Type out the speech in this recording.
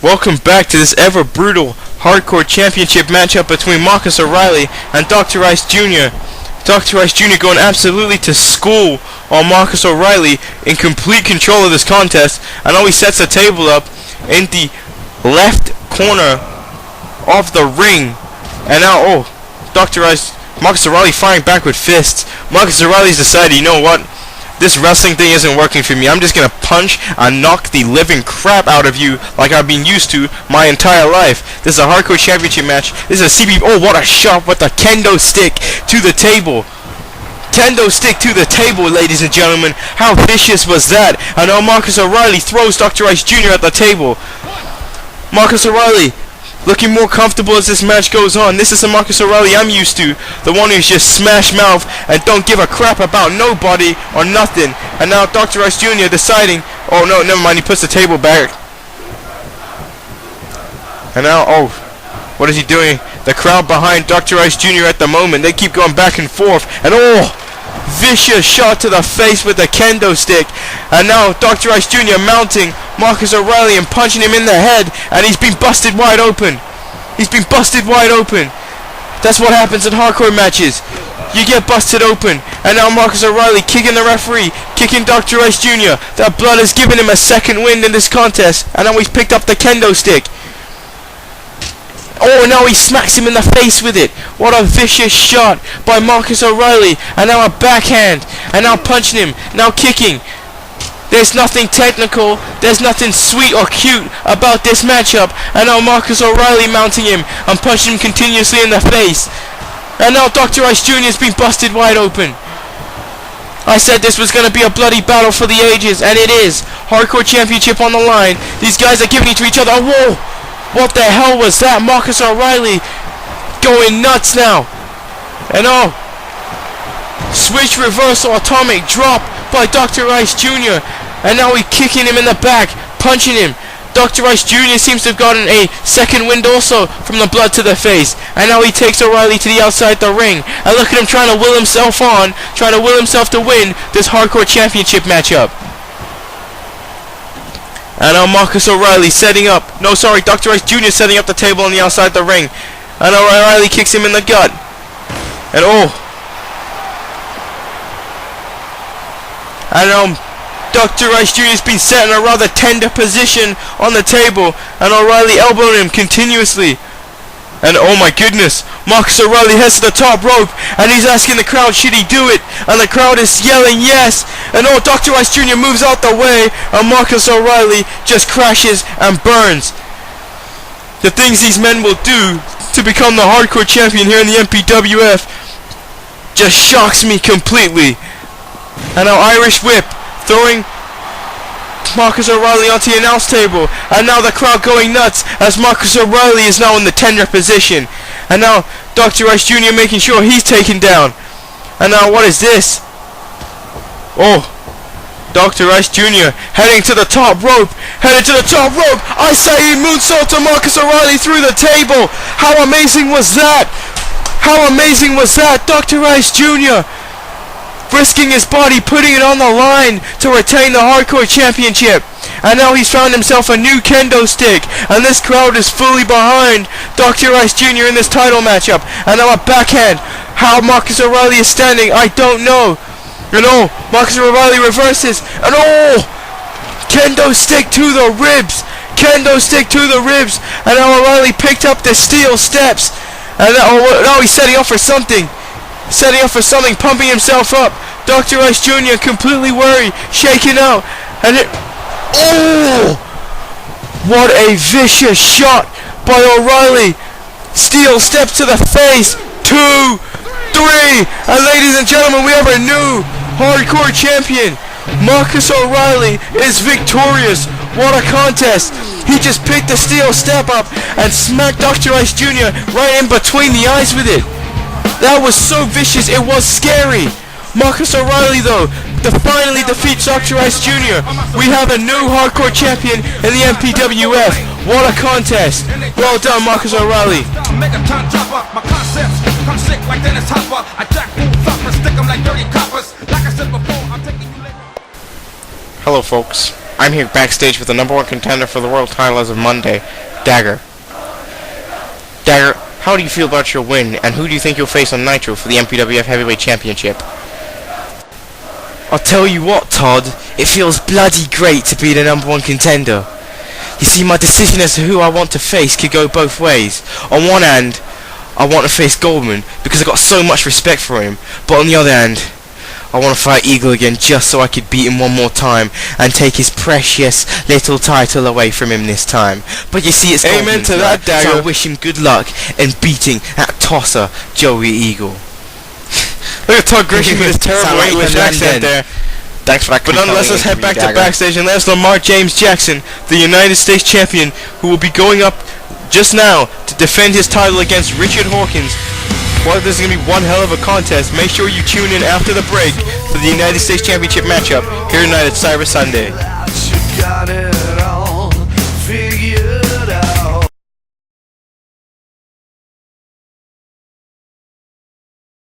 Welcome back to this ever brutal hardcore championship matchup between Marcus O'Reilly and Dr. Ice Jr. Dr. Ice Jr. going absolutely to school on Marcus O'Reilly, in complete control of this contest. I know he sets the table up in the left corner of the ring, and now Marcus O'Reilly firing back with fists. Marcus O'Reilly's decided, you know what? This wrestling thing isn't working for me. I'm just gonna punch and knock the living crap out of you like I've been used to my entire life. This is a hardcore championship match. This is a CB. Oh, what a shot with the kendo stick to the table. Kendo stick to the table, ladies and gentlemen. How vicious was that? And now Marcus O'Reilly throws Dr. Ice Jr. at the table. Marcus O'Reilly looking more comfortable as this match goes on. This is the Marcus O'Reilly I'm used to. The one who's just smash mouth and don't give a crap about nobody or nothing. And now Dr. Ice Jr. deciding, oh no, never mind, he puts the table back. And now, oh, what is he doing? The crowd behind Dr. Ice Jr. at the moment, they keep going back and forth. And oh, vicious shot to the face with the kendo stick. And now Dr. Ice Jr. mounting Marcus O'Reilly and punching him in the head, and he's been busted wide open. He's been busted wide open. That's what happens in hardcore matches. You get busted open. And now Marcus O'Reilly kicking the referee, kicking Dr. Ice Jr. That blood has given him a second wind in this contest, and now he's picked up the kendo stick. Oh, now he smacks him in the face with it. What a vicious shot by Marcus O'Reilly. And now a backhand. And now punching him. Now kicking. There's nothing technical. There's nothing sweet or cute about this matchup. And now Marcus O'Reilly mounting him and punching him continuously in the face. And now Dr. Ice Jr. has been busted wide open. I said this was going to be a bloody battle for the ages. And it is. Hardcore championship on the line. These guys are giving it to each other. Whoa! What the hell was that? Marcus O'Reilly going nuts now. And oh, switch reversal atomic drop by Dr. Ice Jr. And now he's kicking him in the back, punching him. Dr. Ice Jr. seems to have gotten a second wind also from the blood to the face. And now he takes O'Reilly to the outside the ring. And look at him trying to will himself on, trying to will himself to win this hardcore championship matchup. And now Marcus O'Reilly setting up. No, sorry, Dr. Ice Jr. setting up the table on the outside the ring. And O'Reilly kicks him in the gut. And oh. And Dr. Ice Jr. has been set in a rather tender position on the table. And O'Reilly elbowing him continuously. And oh my goodness, Marcus O'Reilly heads to the top rope, and he's asking the crowd, should he do it? And the crowd is yelling yes. And oh, Dr. Ice Jr. moves out the way, and Marcus O'Reilly just crashes and burns. The things these men will do to become the hardcore champion here in the MPWF just shocks me completely. And now Irish whip, throwing Marcus O'Reilly onto the announce table, and now the crowd going nuts as Marcus O'Reilly is now in the tender position. And now Dr. Ice Jr. making sure he's taken down. And now what is this? Oh, Dr. Ice Jr. heading to the top rope, headed to the top rope. I say he moonsault to Marcus O'Reilly through the table. How amazing was that? How amazing was that? Dr. Ice Jr. risking his body, putting it on the line to retain the hardcore championship. And now he's found himself a new kendo stick, and this crowd is fully behind Dr. Ice Jr. in this title matchup. And now a backhand. How Marcus O'Reilly is standing, I don't know. And oh, Marcus O'Reilly reverses, and oh, kendo stick to the ribs. Kendo stick to the ribs. And now O'Reilly picked up the steel steps. And now he's setting up for something. Setting up for something, pumping himself up. Dr. Ice Jr. completely worried, shaking out. And it... Oh! What a vicious shot by O'Reilly. Steel steps to the face. 2, 3. And ladies and gentlemen, we have a new hardcore champion. Marcus O'Reilly is victorious. What a contest. He just picked the steel step up and smacked Dr. Ice Jr. right in between the eyes with it. That was so vicious, it was scary. Marcus O'Reilly, though, finally defeats Dr. Ice Jr. We have a new hardcore champion in the MPWF. What a contest. Well done, Marcus O'Reilly. Hello, folks. I'm here backstage with the #1 contender for the world title as of Monday, Dagger. Dagger, how do you feel about your win, and who do you think you'll face on Nitro for the MPWF Heavyweight Championship? I'll tell you what, Todd, it feels bloody great to be the #1 contender. You see, my decision as to who I want to face could go both ways. On one hand, I want to face Goldman because I got so much respect for him, but on the other hand, I want to fight Eagle again just so I could beat him one more time and take his precious little title away from him this time. But you see, it's Amen to that, Dagger. So I wish him good luck in beating that tosser, Joey Eagle. Look at Todd Grisham with his terrible English accent there. Thanks for that. But nonetheless, let's head back to backstage and let us know Mark James Jackson, the United States champion, who will be going up just now to defend his title against Richard Hawkins. Well, this is going to be one hell of a contest. Make sure you tune in after the break for the United States Championship matchup here tonight at Cyber Sunday.